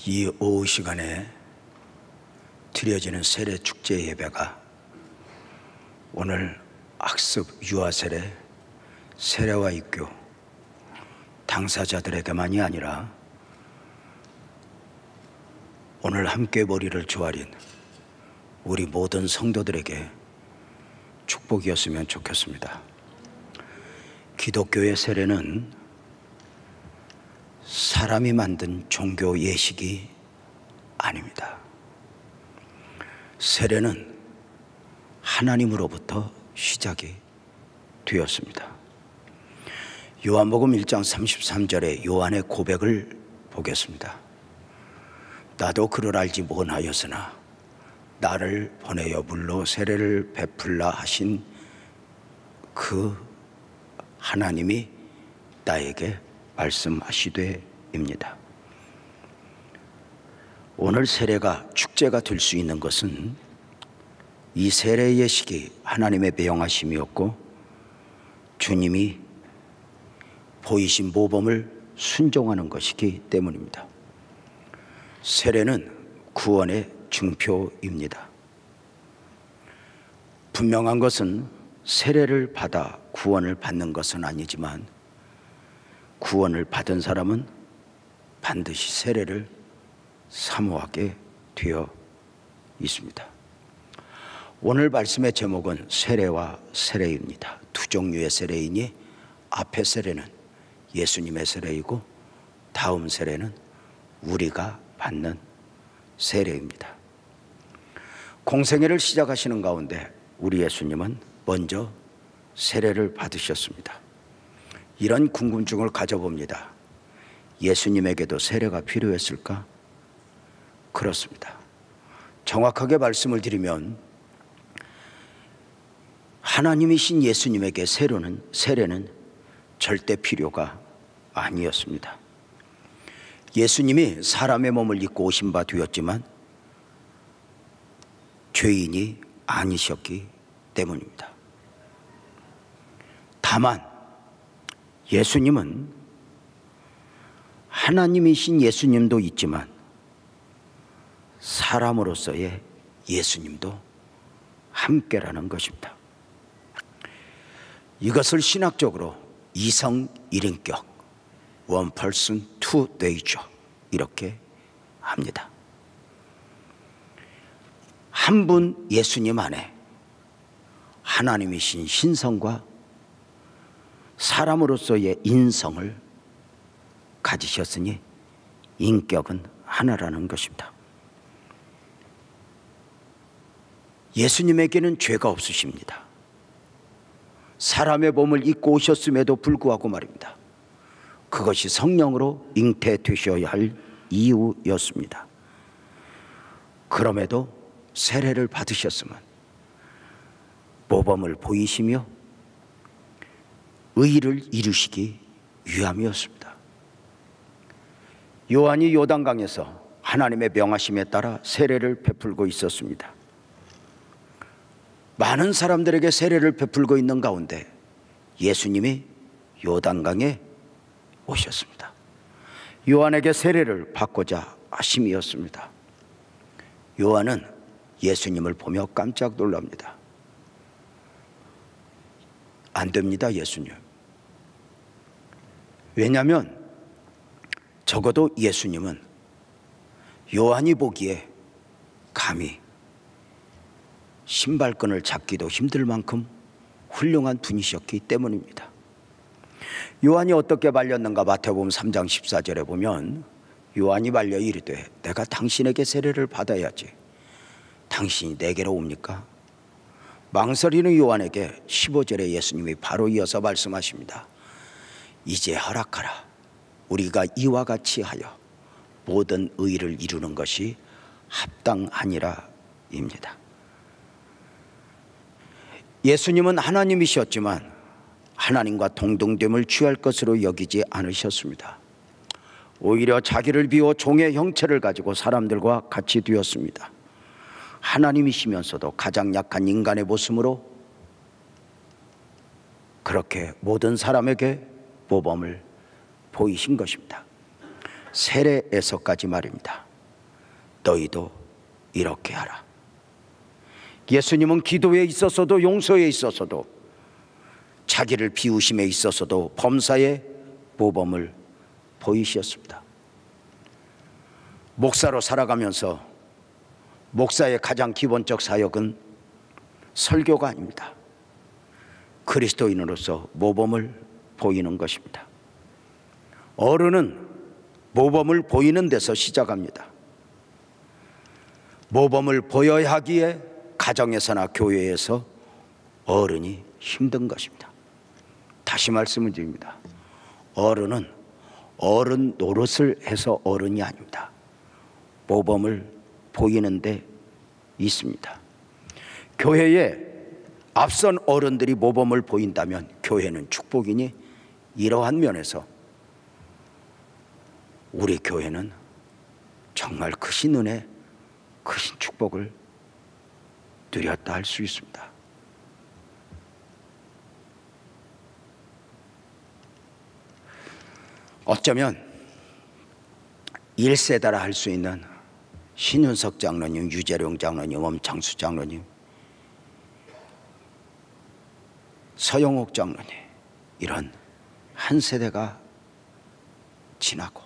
이 오후 시간에 드려지는 세례 축제 예배가 오늘 학습 유아 세례, 세례와 입교 당사자들에게만이 아니라 오늘 함께 머리를 조아린 우리 모든 성도들에게 축복이었으면 좋겠습니다. 기독교의 세례는 사람이 만든 종교 예식이 아닙니다. 세례는 하나님으로부터 시작이 되었습니다. 요한복음 1장 33절에 요한의 고백을 보겠습니다. 나도 그를 알지 못하였으나 나를 보내어 물로 세례를 베풀라 하신 그 하나님이 나에게 말씀하시되입니다. 오늘 세례가 축제가 될 수 있는 것은 이 세례 예식이 하나님의 명하심이었고 주님이 보이신 모범을 순종하는 것이기 때문입니다. 세례는 구원의 증표입니다. 분명한 것은 세례를 받아 구원을 받는 것은 아니지만 구원을 받은 사람은 반드시 세례를 사모하게 되어 있습니다. 오늘 말씀의 제목은 세례와 세례입니다. 두 종류의 세례이니 앞의 세례는 예수님의 세례이고 다음 세례는 우리가 받는 세례입니다. 공생애를 시작하시는 가운데 우리 예수님은 먼저 세례를 받으셨습니다. 이런 궁금증을 가져봅니다. 예수님에게도 세례가 필요했을까? 그렇습니다. 정확하게 말씀을 드리면 하나님이신 예수님에게 세례는 절대 필요가 아니었습니다. 예수님이 사람의 몸을 입고 오신 바 되었지만 죄인이 아니셨기 때문입니다. 다만 예수님은 하나님이신 예수님도 있지만 사람으로서의 예수님도 함께라는 것입니다. 이것을 신학적으로 이성 일인격 One person, two nature 이렇게 합니다. 한 분 예수님 안에 하나님이신 신성과 사람으로서의 인성을 가지셨으니 인격은 하나라는 것입니다. 예수님에게는 죄가 없으십니다. 사람의 몸을 입고 오셨음에도 불구하고 말입니다. 그것이 성령으로 잉태되셔야 할 이유였습니다. 그럼에도 세례를 받으셨으면 모범을 보이시며 의를 이루시기 위함이었습니다. 요한이 요단강에서 하나님의 명하심에 따라 세례를 베풀고 있었습니다. 많은 사람들에게 세례를 베풀고 있는 가운데 예수님이 요단강에 오셨습니다. 요한에게 세례를 받고자 하심이었습니다. 요한은 예수님을 보며 깜짝 놀랍니다. 안 됩니다, 예수님. 왜냐하면 적어도 예수님은 요한이 보기에 감히 신발끈을 잡기도 힘들 만큼 훌륭한 분이셨기 때문입니다. 요한이 어떻게 말렸는가 마태복음 3장 14절에 보면 요한이 말려 이르되 내가 당신에게 세례를 받아야지 당신이 내게로 옵니까? 망설이는 요한에게 15절에 예수님이 바로 이어서 말씀하십니다. 이제 허락하라. 우리가 이와 같이 하여 모든 의를 이루는 것이 합당하니라 입니다. 예수님은 하나님이셨지만 하나님과 동등됨을 취할 것으로 여기지 않으셨습니다. 오히려 자기를 비워 종의 형체를 가지고 사람들과 같이 되었습니다. 하나님이시면서도 가장 약한 인간의 모습으로 그렇게 모든 사람에게 모범을 보이신 것입니다. 세례에서까지 말입니다. 너희도 이렇게 하라. 예수님은 기도에 있어서도 용서에 있어서도 자기를 비우심에 있어서도 범사의 모범을 보이셨습니다. 목사로 살아가면서 목사의 가장 기본적 사역은 설교가 아닙니다. 그리스도인으로서 모범을 보이는 것입니다. 어른은 모범을 보이는 데서 시작합니다. 모범을 보여야 하기에 가정에서나 교회에서 어른이 힘든 것입니다. 다시 말씀을 드립니다. 어른은 어른 노릇을 해서 어른이 아닙니다. 모범을 보이는 데 있습니다. 교회에 앞선 어른들이 모범을 보인다면 교회는 축복이니 이러한 면에서 우리 교회는 정말 크신 은혜, 크신 축복을 누렸다 할 수 있습니다. 어쩌면 1세대라 할 수 있는 신윤석 장로님, 유재룡 장로님, 엄창수 장로님, 서영옥 장로님, 이런 한 세대가 지나고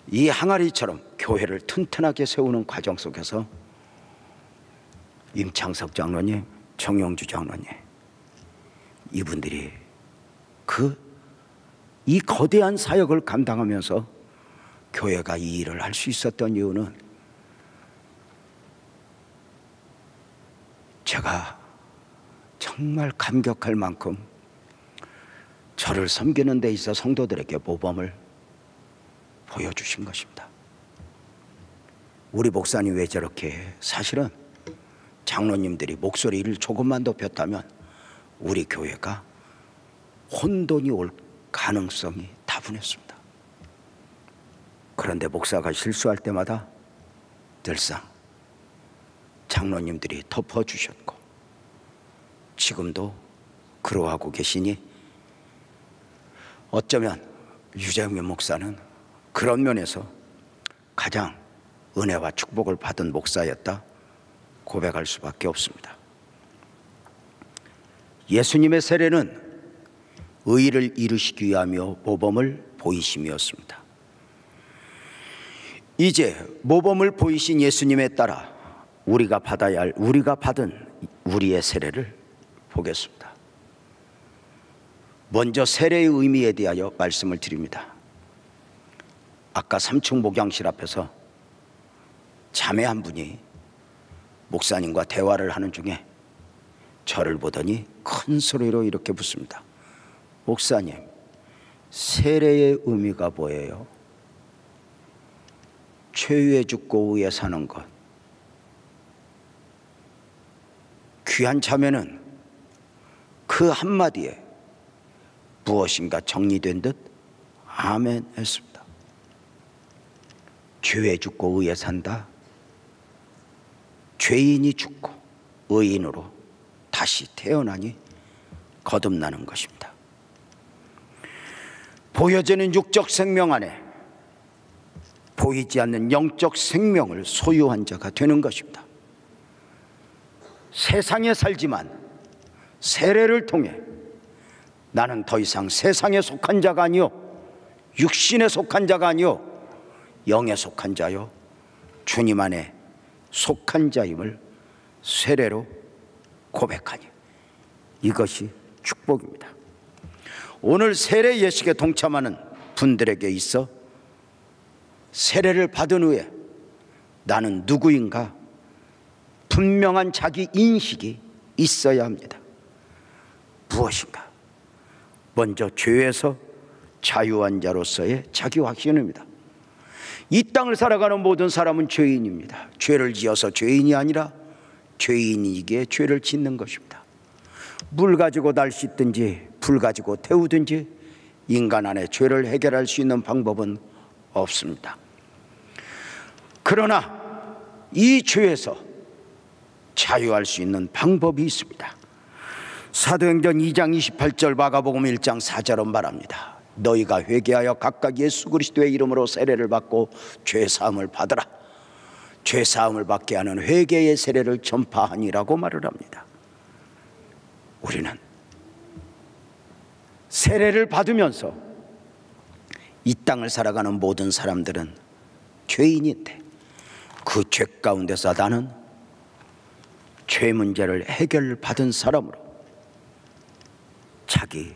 이 항아리처럼 교회를 튼튼하게 세우는 과정 속에서 임창석 장로님, 정영주 장로님, 이분들이 이 거대한 사역을 감당하면서 교회가 이 일을 할 수 있었던 이유는 제가 정말 감격할 만큼 저를 섬기는 데 있어 성도들에게 모범을 보여주신 것입니다. 우리 목사님 왜 저렇게 해? 사실은 장로님들이 목소리를 조금만 높였다면 우리 교회가 혼돈이 올 가능성이 다분했습니다. 그런데 목사가 실수할 때마다 늘상 장로님들이 덮어주셨고 지금도 그러하고 계시니 어쩌면 유재명 목사는 그런 면에서 가장 은혜와 축복을 받은 목사였다 고백할 수밖에 없습니다. 예수님의 세례는 의를 이루시기 위하며 모범을 보이심이었습니다. 이제 모범을 보이신 예수님에 따라 우리가 받아야 할, 우리가 받은 우리의 세례를 보겠습니다. 먼저 세례의 의미에 대하여 말씀을 드립니다. 아까 3층 목양실 앞에서 자매 한 분이 목사님과 대화를 하는 중에 저를 보더니 큰 소리로 이렇게 묻습니다. 목사님, 세례의 의미가 뭐예요? 최후에 죽고 후에 사는 것. 귀한 자매는 그 한마디에 무엇인가 정리된 듯 아멘 했습니다. 죄에 죽고 의에 산다. 죄인이 죽고 의인으로 다시 태어나니 거듭나는 것입니다. 보여지는 육적 생명 안에 보이지 않는 영적 생명을 소유한 자가 되는 것입니다. 세상에 살지만 세례를 통해 나는 더 이상 세상에 속한 자가 아니요 육신에 속한 자가 아니요 영에 속한 자요 주님 안에 속한 자임을 세례로 고백하니 이것이 축복입니다. 오늘 세례 예식에 동참하는 분들에게 있어 세례를 받은 후에 나는 누구인가 분명한 자기 인식이 있어야 합니다. 무엇인가? 먼저 죄에서 자유한 자로서의 자기 확신입니다. 이 땅을 살아가는 모든 사람은 죄인입니다. 죄를 지어서 죄인이 아니라 죄인이기에 죄를 짓는 것입니다. 물 가지고 날 씻든지 불 가지고 태우든지 인간 안에 죄를 해결할 수 있는 방법은 없습니다. 그러나 이 죄에서 자유할 수 있는 방법이 있습니다. 사도행전 2장 28절, 마가복음 1장 4절은 말합니다. 너희가 회개하여 각각 예수 그리스도의 이름으로 세례를 받고 죄사함을 받으라. 죄사함을 받게 하는 회개의 세례를 전파하니라고 말을 합니다. 우리는 세례를 받으면서 이 땅을 살아가는 모든 사람들은 죄인인데 그 죄 가운데서 나는 죄 문제를 해결받은 사람으로 자기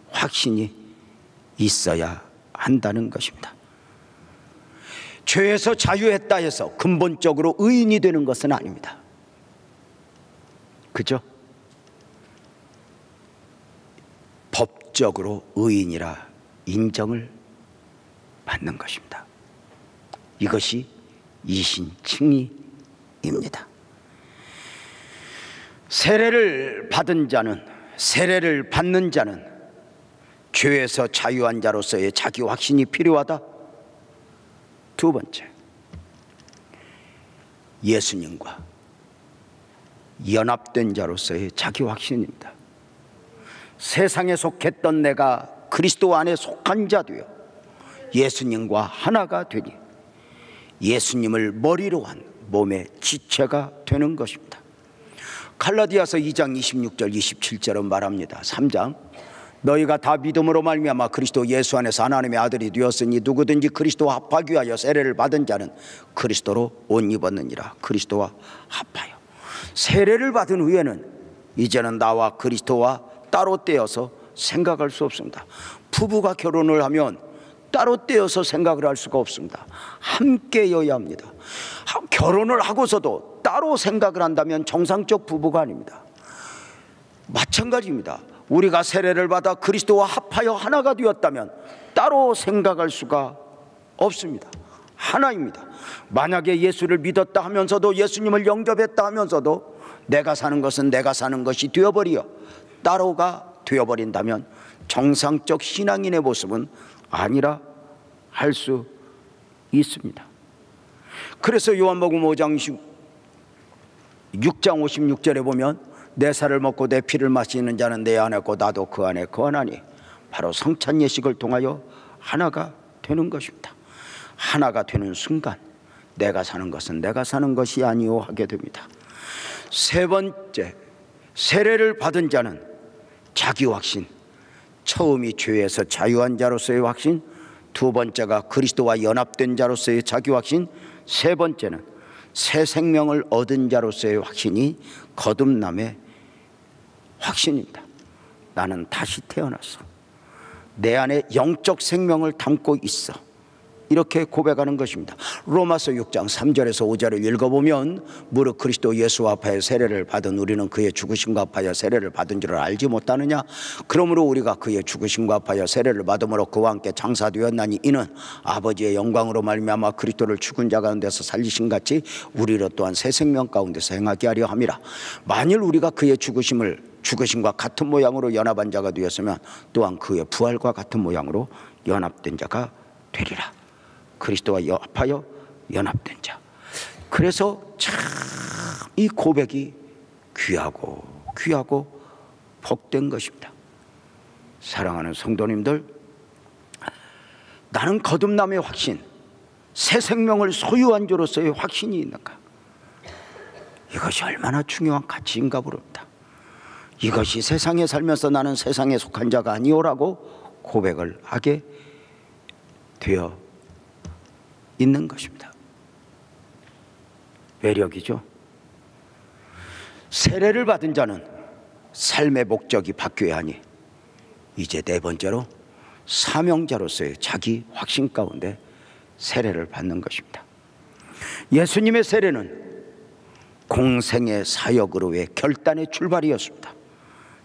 확신이 있어야 한다는 것입니다. 죄에서 자유했다 해서 근본적으로 의인이 되는 것은 아닙니다. 그죠? 법적으로 의인이라 인정을 받는 것입니다. 이것이 이신칭의입니다. 세례를 받은 자는, 세례를 받는 자는 죄에서 자유한 자로서의 자기 확신이 필요하다. 두 번째, 예수님과 연합된 자로서의 자기 확신입니다. 세상에 속했던 내가 그리스도 안에 속한 자 되어 예수님과 하나가 되니 예수님을 머리로 한 몸의 지체가 되는 것입니다. 갈라디아서 2장 26절 27절은 말합니다. 3장, 너희가 다 믿음으로 말미암아 그리스도 예수 안에서 하나님의 아들이 되었으니 누구든지 그리스도와 합하기 위하여 세례를 받은 자는 그리스도로 옷 입었느니라. 그리스도와 합하여. 세례를 받은 후에는 이제는 나와 그리스도와 따로 떼어서 생각할 수 없습니다. 부부가 결혼을 하면 따로 떼어서 생각을 할 수가 없습니다. 함께여야 합니다. 결혼을 하고서도 따로 생각을 한다면 정상적 부부가 아닙니다. 마찬가지입니다. 우리가 세례를 받아 그리스도와 합하여 하나가 되었다면 따로 생각할 수가 없습니다. 하나입니다. 만약에 예수를 믿었다 하면서도, 예수님을 영접했다 하면서도 내가 사는 것은 내가 사는 것이 되어버려 따로가 되어버린다면 정상적 신앙인의 모습은 아니라 할 수 있습니다. 그래서 요한복음 5장 6장 56절에 보면 내 살을 먹고 내 피를 마시는 자는 내 안에 있고 나도 그 안에 거하나니 바로 성찬 예식을 통하여 하나가 되는 것입니다. 하나가 되는 순간 내가 사는 것은 내가 사는 것이 아니오 하게 됩니다. 세 번째, 세례를 받은 자는 자기 확신, 처음이 죄에서 자유한 자로서의 확신, 두 번째가 그리스도와 연합된 자로서의 자기 확신, 세 번째는 새 생명을 얻은 자로서의 확신이 거듭남의 확신입니다. 나는 다시 태어났어. 내 안에 영적 생명을 담고 있어. 이렇게 고백하는 것입니다. 로마서 6장 3절에서 5절을 읽어보면 무릇 그리스도 예수와 합하여 세례를 받은 우리는 그의 죽으심과 합하여 세례를 받은 줄을 알지 못하느냐. 그러므로 우리가 그의 죽으심과 합하여 세례를 받음으로 그와 함께 장사되었나니 이는 아버지의 영광으로 말미암아 그리스도를 죽은 자 가운데서 살리신 같이 우리로 또한 새 생명 가운데서 행하게 하려 함이라. 만일 우리가 그의 죽으심과 같은 모양으로 연합한 자가 되었으면 또한 그의 부활과 같은 모양으로 연합된 자가 되리라. 그리스도와 합하여 연합된 자. 그래서 참 이 고백이 귀하고 복된 것입니다. 사랑하는 성도님들, 나는 거듭남의 확신, 새 생명을 소유한 자로서의 확신이 있는가? 이것이 얼마나 중요한 가치인가 부릅니다. 이것이 세상에 살면서 나는 세상에 속한 자가 아니오라고 고백을 하게 되어 있는 것입니다. 외력이죠. 세례를 받은 자는 삶의 목적이 바뀌어야 하니 이제 네 번째로 사명자로서의 자기 확신 가운데 세례를 받는 것입니다. 예수님의 세례는 공생의 사역으로의 결단의 출발이었습니다.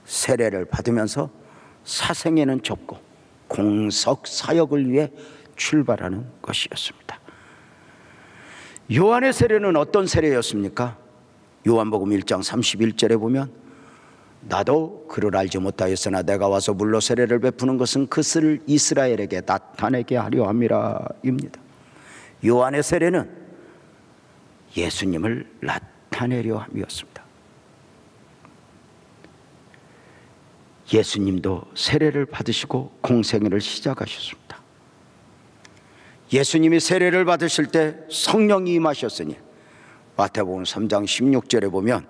세례를 받으면서 사생에는 접고 공석 사역을 위해 출발하는 것이었습니다. 요한의 세례는 어떤 세례였습니까? 요한복음 1장 31절에 보면 나도 그를 알지 못하였으나 내가 와서 물로 세례를 베푸는 것은 그것을 이스라엘에게 나타내게 하려 함이라 입니다. 요한의 세례는 예수님을 나타내려 함이었습니다. 예수님도 세례를 받으시고 공생애를 시작하셨습니다. 예수님이 세례를 받으실 때 성령이 임하셨으니 마태복음 3장 16절에 보면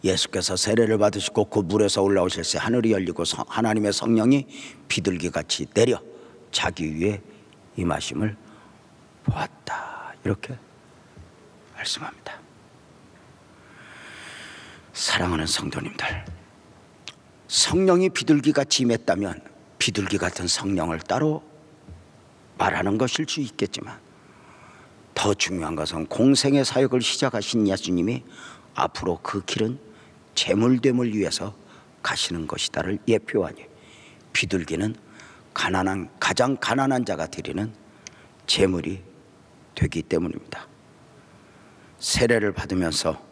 예수께서 세례를 받으시고 그 물에서 올라오실 때 하늘이 열리고 하나님의 성령이 비둘기같이 내려 자기 위에 임하심을 보았다, 이렇게 말씀합니다. 사랑하는 성도님들, 성령이 비둘기같이 임했다면 비둘기 같은 성령을 따로 말하는 것일 수 있겠지만 더 중요한 것은 공생의 사역을 시작하신 예수님이 앞으로 그 길은 재물됨을 위해서 가시는 것이다를 예표하니 비둘기는 가장 가난한 자가 드리는 재물이 되기 때문입니다. 세례를 받으면서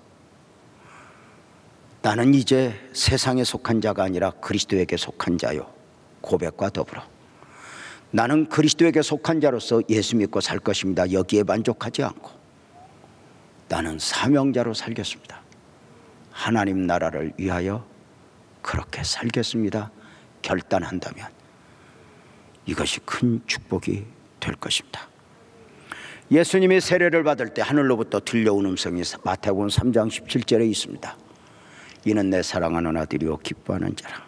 나는 이제 세상에 속한 자가 아니라 그리스도에게 속한 자요 고백과 더불어 나는 그리스도에게 속한 자로서 예수 믿고 살 것입니다, 여기에 만족하지 않고 나는 사명자로 살겠습니다, 하나님 나라를 위하여 그렇게 살겠습니다 결단한다면 이것이 큰 축복이 될 것입니다. 예수님이 세례를 받을 때 하늘로부터 들려온 음성이 마태복음 3장 17절에 있습니다. 이는 내 사랑하는 아들이요 기뻐하는 자라.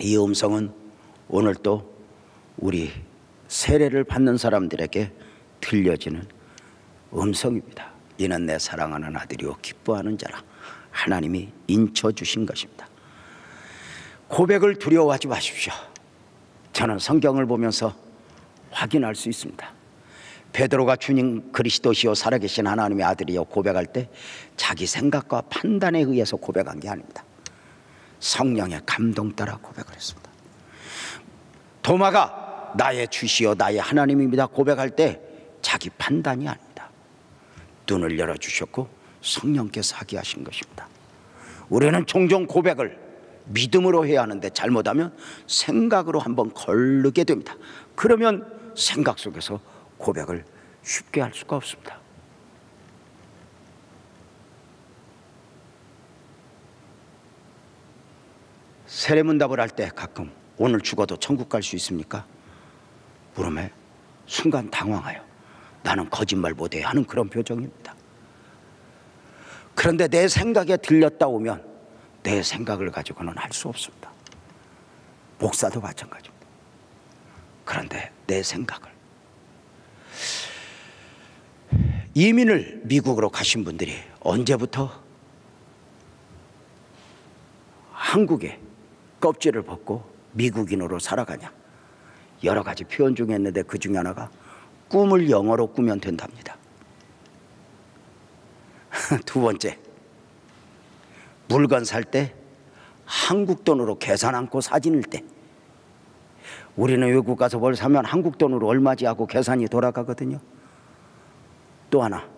이 음성은 오늘 또 우리 세례를 받는 사람들에게 들려지는 음성입니다. 이는 내 사랑하는 아들이요 기뻐하는 자라. 하나님이 인쳐주신 것입니다. 고백을 두려워하지 마십시오. 저는 성경을 보면서 확인할 수 있습니다. 베드로가 주님 그리스도시요 살아계신 하나님의 아들이요 고백할 때 자기 생각과 판단에 의해서 고백한 게 아닙니다. 성령의 감동 따라 고백을 했습니다. 도마가 나의 주시요 나의 하나님입니다 고백할 때 자기 판단이 아닙니다. 눈을 열어주셨고 성령께서 하게 하신 것입니다. 우리는 종종 고백을 믿음으로 해야 하는데 잘못하면 생각으로 한번 거르게 됩니다. 그러면 생각 속에서 고백을 쉽게 할 수가 없습니다. 세례문답을 할 때 가끔 오늘 죽어도 천국 갈 수 있습니까? 물음에 순간 당황하여 나는 거짓말 못해 하는 그런 표정입니다. 그런데 내 생각에 들렸다 오면 내 생각을 가지고는 할 수 없습니다. 목사도 마찬가지입니다. 그런데 내 생각을 이민을 미국으로 가신 분들이 언제부터 한국에 껍질을 벗고 미국인으로 살아가냐, 여러 가지 표현 중에 있는데 그 중에 하나가 꿈을 영어로 꾸면 된답니다. 두 번째, 물건 살 때 한국 돈으로 계산 않고 사진일 때, 우리는 외국 가서 뭘 사면 한국 돈으로 얼마지 하고 계산이 돌아가거든요. 또 하나,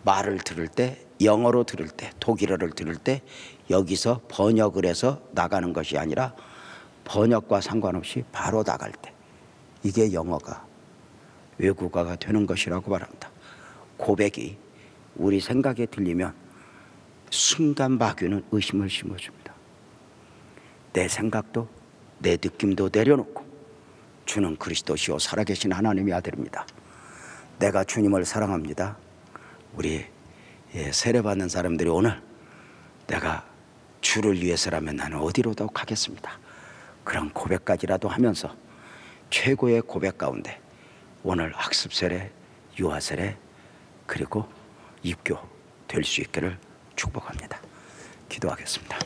말을 들을 때, 영어로 들을 때, 독일어를 들을 때 여기서 번역을 해서 나가는 것이 아니라 번역과 상관없이 바로 나갈 때, 이게 영어가 외국어가 되는 것이라고 말합니다. 고백이 우리 생각에 들리면 순간 마귀는 의심을 심어줍니다. 내 생각도 내 느낌도 내려놓고 주는 그리스도시요 살아계신 하나님의 아들입니다, 내가 주님을 사랑합니다, 우리 세례받는 사람들이 오늘 내가 주를 위해서라면 나는 어디로도 가겠습니다, 그런 고백까지라도 하면서 최고의 고백 가운데 오늘 학습 세례, 유아 세례 그리고 입교 될 수 있기를 축복합니다. 기도하겠습니다.